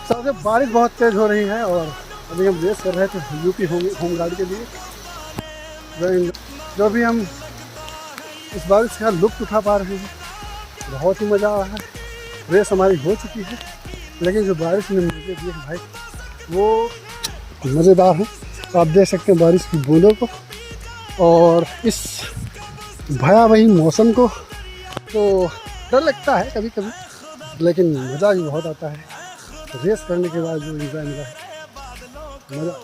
सबसे बारिश बहुत तेज़ हो रही है और अभी हम रेस कर रहे थे यूपी होम गार्ड के लिए। जो भी हम इस बारिश का लुत्फ़ उठा पा रहे हैं, बहुत ही मज़ा आ रहा है। रेस हमारी हो चुकी है, लेकिन जो बारिश ने मज़े दिए हैं भाई वो मज़ेदार है। तो आप देख सकते हैं बारिश की बूंदों को और इस भयावही मौसम को। तो डर लगता है कभी कभी, लेकिन मज़ा भी बहुत आता है। रेस करने के बाद जो एंजॉय मिला है, मज़ा।